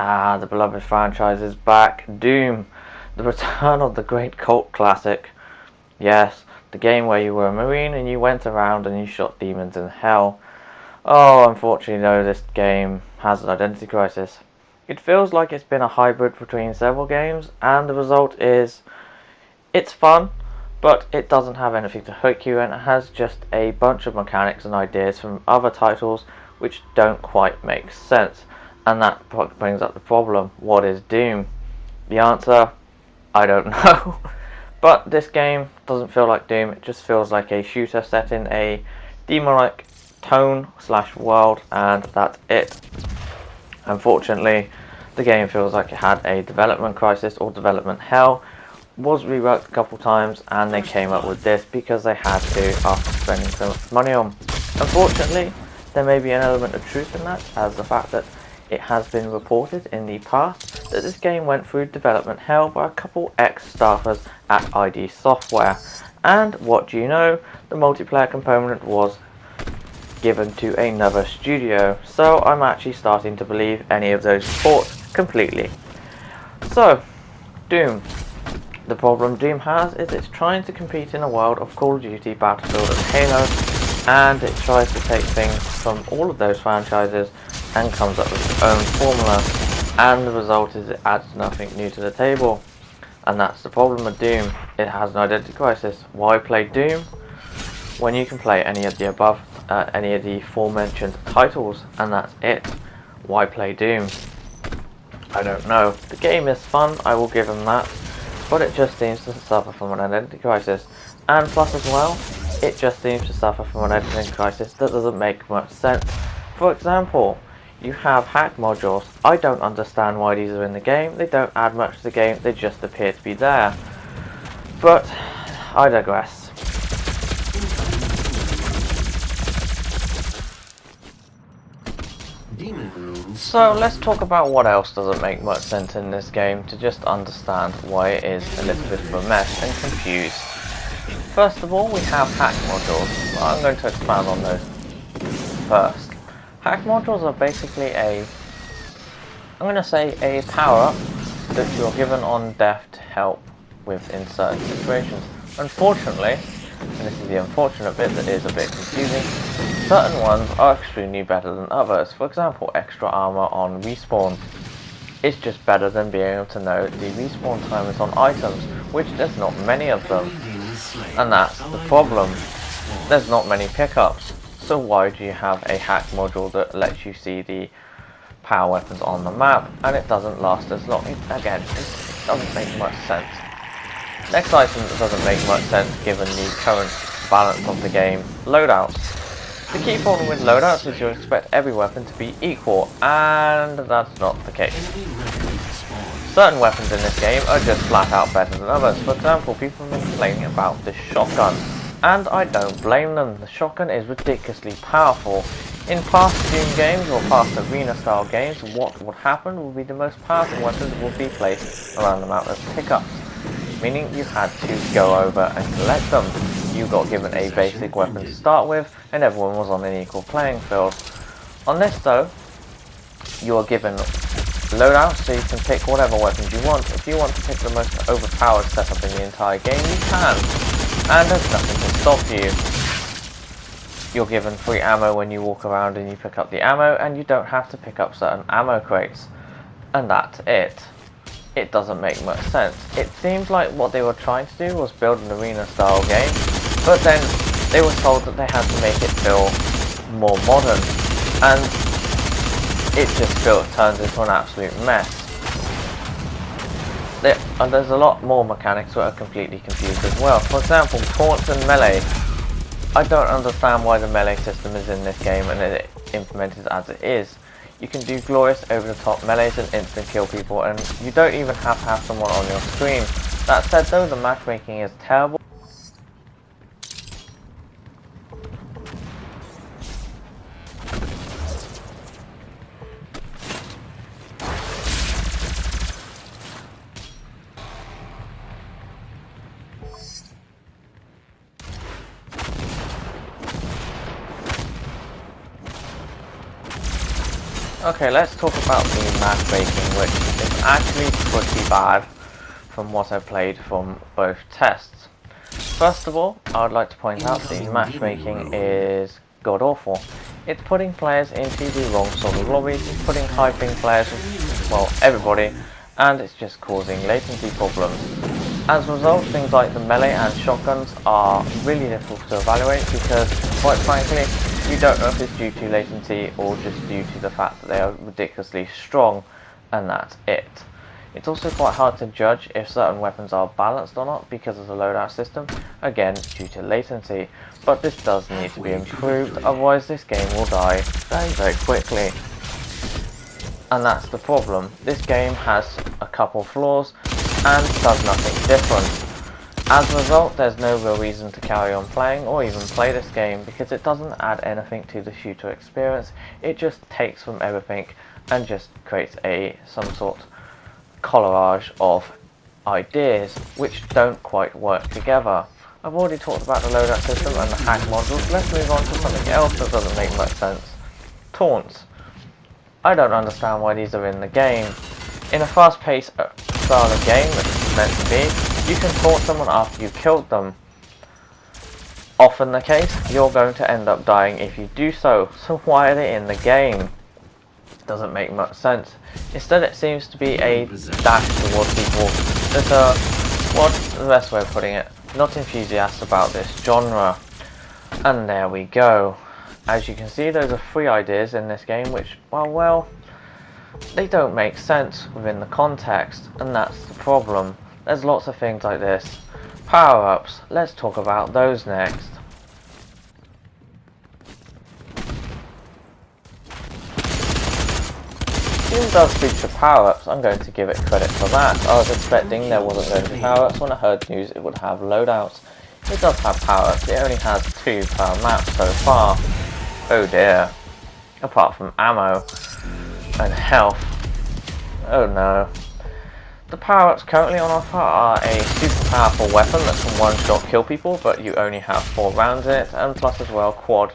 The beloved franchise is back. Doom, the return of the great cult classic. Yes, the game where you were a marine and you went around and you shot demons in hell. Oh, unfortunately though, this game has an identity crisis. It feels like it's been a hybrid between several games, and the result is it's fun, but it doesn't have anything to hook you, and it has just a bunch of mechanics and ideas from other titles which don't quite make sense. And that brings up the problem: what is Doom? The answer, I don't know. But this game doesn't feel like Doom, it just feels like a shooter set in a demon-like tone/world, and that's it. Unfortunately, the game feels like it had a development crisis or development hell, was reworked a couple times, and they came up with this because they had to after spending so much money on. Unfortunately, there may be an element of truth in that, as the fact that it has been reported in the past that this game went through development hell by a couple ex-staffers at ID Software. And what do you know? The multiplayer component was given to another studio. So I'm actually starting to believe any of those reports completely. So, Doom. The problem Doom has is it's trying to compete in a world of Call of Duty, Battlefield and Halo, and it tries to take things from all of those franchises and comes up with its own formula, and the result is it adds nothing new to the table. And that's the problem with Doom. It has an identity crisis. Why play Doom when you can play any of the above, any of the aforementioned titles, and that's it? Why play Doom? I don't know. The game is fun, I will give them that, but it just seems to suffer from an identity crisis. And plus as well, it just seems to suffer from an identity crisis that doesn't make much sense. For example, you have hack modules. I don't understand why these are in the game. They don't add much to the game, they just appear to be there. But I digress. So let's talk about what else doesn't make much sense in this game to just understand why it is a little bit of a mess and confused. First of all, we have hack modules. Well, I'm going to expand on those first. Hack modules are basically a power-up that you're given on death to help with in certain situations. Unfortunately, and this is the unfortunate bit that is a bit confusing, certain ones are extremely better than others. For example, extra armor on respawn is just better than being able to know the respawn timers on items, which there's not many of them. And that's the problem. There's not many pickups. So why do you have a hack module that lets you see the power weapons on the map and it doesn't last as long? Again, it doesn't make much sense. Next item that doesn't make much sense given the current balance of the game: loadouts. The key problem with loadouts is you expect every weapon to be equal, and that's not the case. Certain weapons in this game are just flat out better than others. For example, people have been complaining about the shotgun, and I don't blame them. The shotgun is ridiculously powerful. In past Doom games or past arena style games, what would happen would be the most powerful weapons would be placed around the map as pickups, meaning you had to go over and collect them. You got given a basic weapon to start with, and everyone was on an equal playing field. On this though, you are given loadouts, so you can pick whatever weapons you want. If you want to pick the most overpowered setup in the entire game, you can, and there's nothing to stop you. You're given free ammo when you walk around and you pick up the ammo, and you don't have to pick up certain ammo crates. And that's it. It doesn't make much sense. It seems like what they were trying to do was build an arena style game, but then they were told that they had to make it feel more modern, and it just turns into an absolute mess. There's a lot more mechanics that are completely confused as well. For example, taunts and melee. I don't understand why the melee system is in this game and it implemented as it is. You can do glorious over-the-top melees and instant kill people, and you don't even have to have someone on your screen. That said though, the matchmaking is terrible. Okay, let's talk about the matchmaking, which is actually pretty bad from what I've played from both tests. First of all, I would like to point out the matchmaking is god awful. It's putting players into the wrong sort of lobbies, it's putting hyping players, well, everybody, and it's just causing latency problems. As a result, things like the melee and shotguns are really difficult to evaluate because, quite frankly, you don't know if it's due to latency or just due to the fact that they are ridiculously strong, and that's it. It's also quite hard to judge if certain weapons are balanced or not because of the loadout system, again due to latency, but this does need to be improved, otherwise this game will die very quickly. And that's the problem. This game has a couple flaws and does nothing different. As a result, there's no real reason to carry on playing or even play this game because it doesn't add anything to the shooter experience. It just takes from everything and just creates some sort of collage of ideas which don't quite work together. I've already talked about the loadout system and the hack modules. Let's move on to something else that doesn't make much sense. Taunts. I don't understand why these are in the game. In a fast-paced style of game, which it's meant to be, you can taunt someone after you've killed them. Often the case, you're going to end up dying if you do so why are they in the game? Doesn't make much sense. Instead it seems to be a dash towards people that are, what's the best way of putting it, not enthusiasts about this genre. And there we go. As you can see, those are 3 ideas in this game which, well, they don't make sense within the context, and that's the problem. There's lots of things like this. Power-ups, let's talk about those next. Doom does feature power-ups, I'm going to give it credit for that. I was expecting there wasn't going to be power-ups. When I heard news it would have loadouts. It does have power-ups, it only has 2 per map so far. Oh dear. Apart from ammo and health. Oh no. The power-ups currently on offer are a super powerful weapon that can one-shot kill people, but you only have 4 rounds in it, and plus as well quad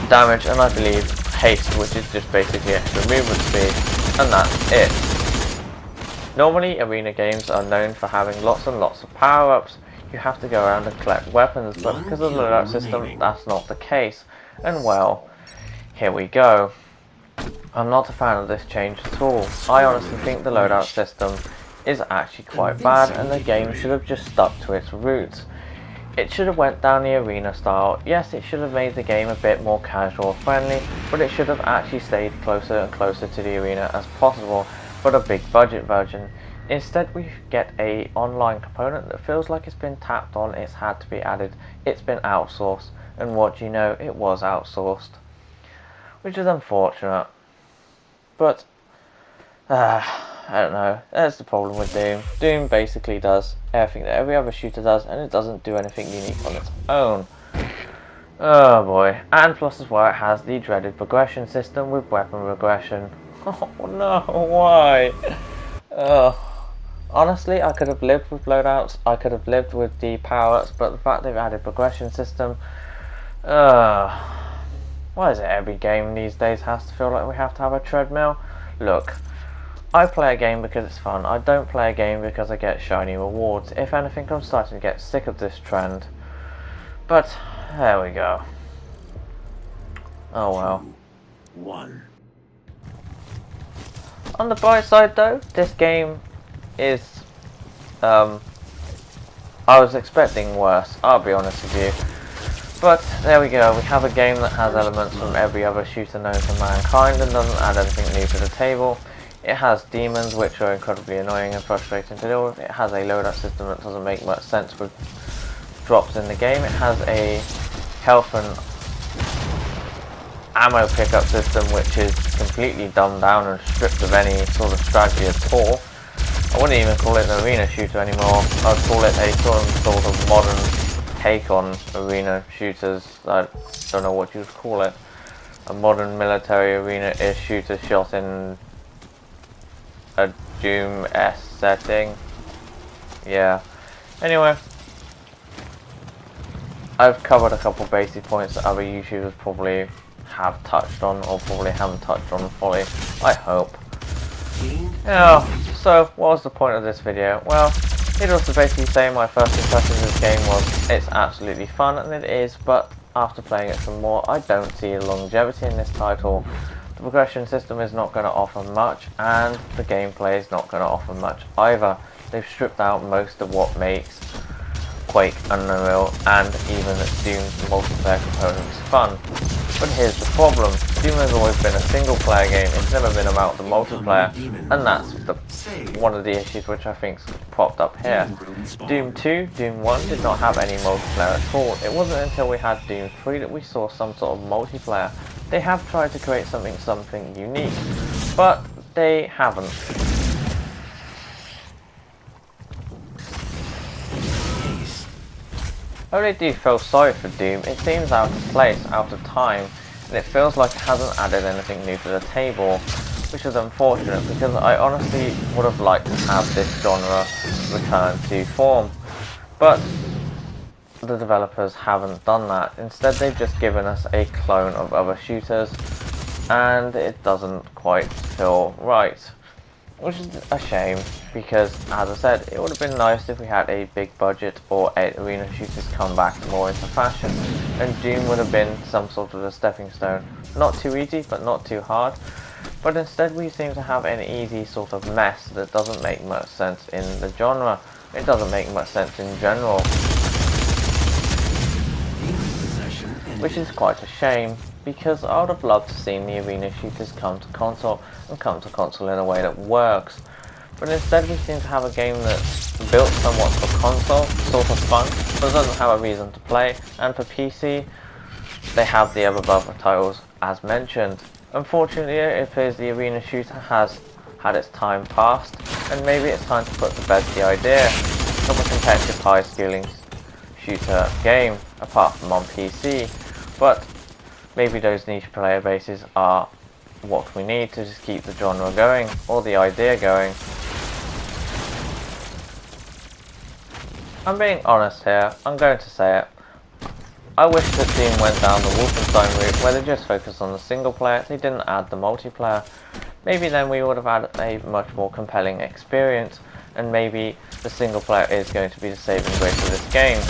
damage, and I believe haste, which is just basically extra movement speed, and that's it. Normally arena games are known for having lots and lots of power-ups. You have to go around and collect weapons, but because of the loadout system that's not the case, and well, here we go. I'm not a fan of this change at all. I honestly think the loadout system is actually quite bad and the game should have just stuck to its roots. It should have went down the arena style. Yes, it should have made the game a bit more casual friendly, but it should have actually stayed closer and closer to the arena as possible, but a big budget version. Instead we get a online component that feels like it's been tapped on, it's had to be added, it's been outsourced, and what do you know, it was outsourced. Which is unfortunate. But, I don't know, that's the problem with Doom. Doom basically does everything that every other shooter does, and it doesn't do anything unique on its own. Oh boy. And plus as well, it has the dreaded progression system with weapon regression. Oh no, why? Honestly, I could have lived with loadouts, I could have lived with the power-ups, but the fact they've added progression system, why is it every game these days has to feel like we have to have a treadmill? Look, I play a game because it's fun. I don't play a game because I get shiny rewards. If anything, I'm starting to get sick of this trend. But, there we go. Oh well. On the bright side though, this game is, I was expecting worse, I'll be honest with you. But there we go, we have a game that has elements from every other shooter known to mankind and doesn't add anything new to the table. It has demons which are incredibly annoying and frustrating to deal with. It has a loadout system that doesn't make much sense with drops in the game. It has a health and ammo pickup system which is completely dumbed down and stripped of any sort of strategy at all. I wouldn't even call it an arena shooter anymore. I'd call it a sort of modern take on arena shooters. I don't know what you'd call it. A modern military arena-ish shooter shot in a Doom-esque setting. Yeah. Anyway, I've covered a couple basic points that other YouTubers probably have touched on, or probably haven't touched on fully. I hope. Yeah, so what was the point of this video? Well, it was to basically say my first impression of this game was it's absolutely fun, and it is, but after playing it some more, I don't see the longevity in this title. The progression system is not going to offer much, and the gameplay is not going to offer much either. They've stripped out most of what makes Quake Unreal and even Doom's multiplayer components fun. But here's the problem, Doom has always been a single player game, it's never been about the multiplayer, and that's one of the issues which I think's popped up here. Doom 2, Doom 1 did not have any multiplayer at all. It wasn't until we had Doom 3 that we saw some sort of multiplayer. They have tried to create something unique, but they haven't. I really do feel sorry for Doom. It seems out of place, out of time, and it feels like it hasn't added anything new to the table, which is unfortunate because I honestly would have liked to have this genre return to form. But the developers haven't done that. Instead, they've just given us a clone of other shooters, and it doesn't quite feel right. Which is a shame, because as I said, it would have been nice if we had a big budget or arena shooters come back more into fashion, and Doom would have been some sort of a stepping stone. Not too easy, but not too hard. But instead we seem to have an easy sort of mess that doesn't make much sense in the genre. It doesn't make much sense in general. Which is quite a shame, because I would have loved to see the arena shooters come to console, and come to console in a way that works. But instead we seem to have a game that's built somewhat for console, sort of fun, but doesn't have a reason to play, and for PC, they have the other titles as mentioned. Unfortunately, it appears the arena shooter has had its time passed, and maybe it's time to put to bed the idea of a competitive high-skilling shooter game, apart from on PC. But maybe those niche player bases are what we need to just keep the genre going, or the idea going. I'm being honest here, I'm going to say it. I wish the team went down the Wolfenstein route where they just focused on the single player, they didn't add the multiplayer. Maybe then we would have had a much more compelling experience, and maybe the single player is going to be the saving grace of this game.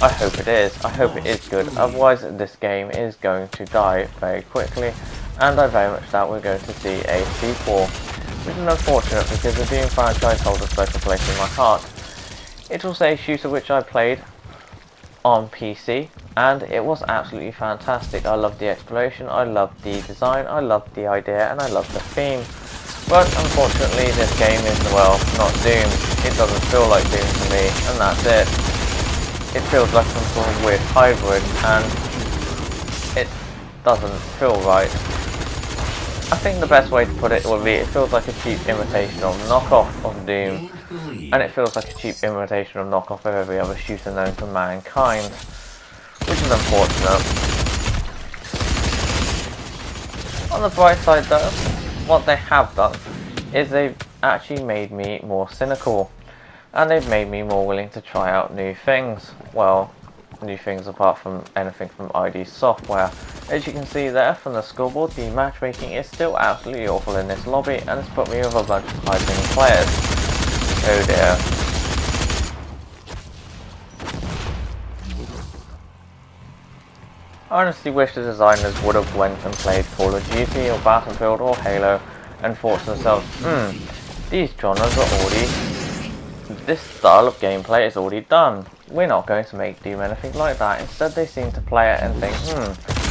I hope it is. I hope it is good. Otherwise, this game is going to die very quickly, and I very much doubt we're going to see a sequel, which is unfortunate because the Doom franchise holds a special place in my heart. It was a shooter which I played on PC, and it was absolutely fantastic. I loved the exploration, I loved the design, I loved the idea, and I loved the theme. But unfortunately, this game is, well, not Doom. It doesn't feel like Doom to me, and that's it. It feels like some sort of weird hybrid, and it doesn't feel right. I think the best way to put it would be it feels like a cheap imitation or knockoff of Doom, and it feels like a cheap imitation or knockoff of every other shooter known to mankind, which is unfortunate. On the bright side though, what they have done is they've actually made me more cynical. And they've made me more willing to try out new things. Well, new things apart from anything from ID Software. As you can see there from the scoreboard, the matchmaking is still absolutely awful in this lobby, and it's put me with a bunch of high-ping players. Oh dear. I honestly wish the designers would have went and played Call of Duty or Battlefield or Halo and thought to themselves, these genres are already... this style of gameplay is already done. We're not going to make Doom anything like that. Instead they seem to play it and think,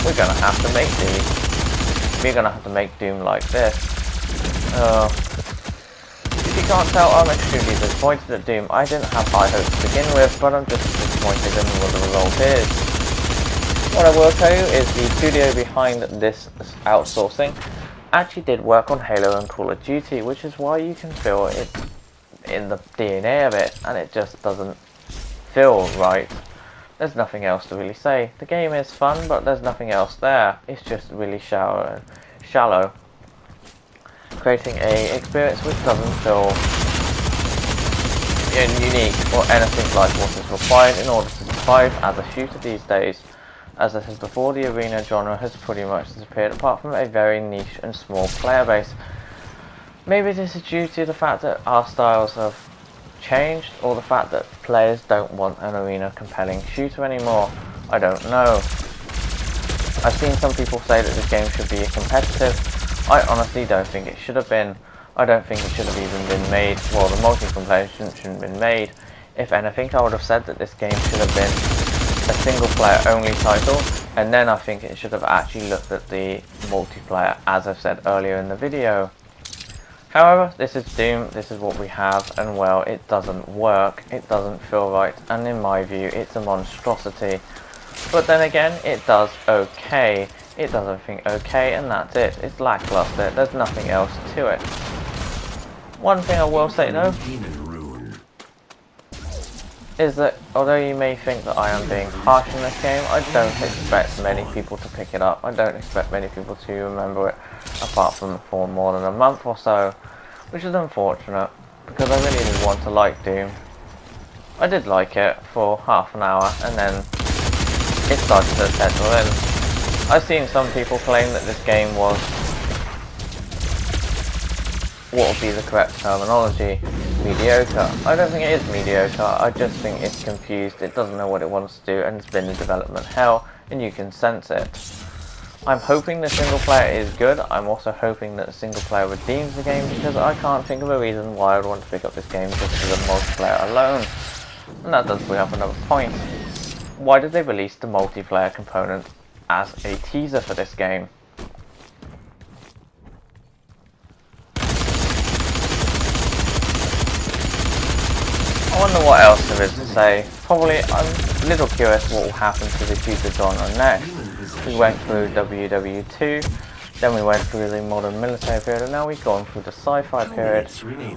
we're going to have to make these. We're going to have to make Doom like this. If you can't tell, I'm extremely disappointed at Doom. I didn't have high hopes to begin with, but I'm just disappointed in what the result is. What I will tell you is the studio behind this outsourcing actually did work on Halo and Call of Duty, which is why you can feel it in the DNA of it, and it just doesn't feel right. There's nothing else to really say. The game is fun, but there's nothing else there. It's just really shallow, creating a experience which doesn't feel unique or anything like what is required in order to survive as a shooter these days. As I said before, the arena genre has pretty much disappeared apart from a very niche and small player base. Maybe this is due to the fact that our styles have changed, or the fact that players don't want an arena compelling shooter anymore. I don't know. I've seen some people say that this game should be competitive. I honestly don't think it should have been. I don't think it should have even been made. Well, the multiplayer shouldn't have been made. If anything, I would have said that this game should have been a single player only title, and then I think it should have actually looked at the multiplayer, as I've said earlier in the video. However, this is Doom, this is what we have, and well, it doesn't work, it doesn't feel right, and in my view, it's a monstrosity. But then again, it does okay. It does everything okay, and that's it. It's lackluster, there's nothing else to it. One thing I will say though, is that although you may think that I am being harsh in this game, I don't expect many people to pick it up. I don't expect many people to remember it, apart from for more than a month or so, which is unfortunate, because I really did want to like Doom. I did like it for half an hour, and then it started to settle in. I've seen some people claim that this game was, what would be the correct terminology, mediocre. I don't think it is mediocre, I just think it's confused, it doesn't know what it wants to do, and it's been in development hell, and you can sense it. I'm hoping the single player is good. I'm also hoping that the single player redeems the game, because I can't think of a reason why I'd want to pick up this game just for the multiplayer alone. And that does bring up another point. Why did they release the multiplayer component as a teaser for this game? I wonder what else there is to say. Probably, I'm a little curious what will happen to the shooter genre next. We went through WW2, then we went through the modern military period, and now we've gone through the sci-fi period.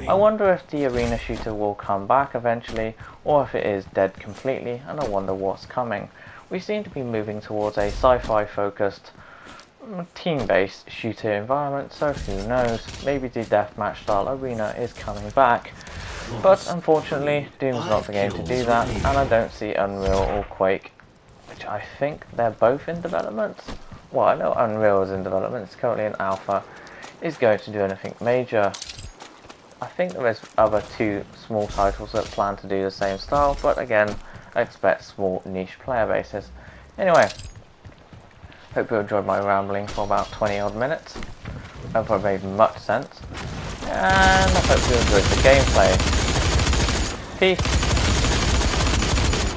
I wonder if the arena shooter will come back eventually, or if it is dead completely, and I wonder what's coming. We seem to be moving towards a sci-fi focused, team-based shooter environment, so who knows, maybe the deathmatch style arena is coming back. But unfortunately, Doom's not the game to do that, and I don't see Unreal or Quake, which I think they're both in development. Well, I know Unreal is in development, it's currently in alpha, is going to do anything major. I think there is other two small titles that plan to do the same style, but again, I expect small niche player bases. Anyway, hope you enjoyed my rambling for about 20 odd minutes. I hope I made much sense. And I hope you enjoyed the gameplay. Peace.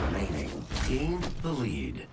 Remaining. Gained the lead.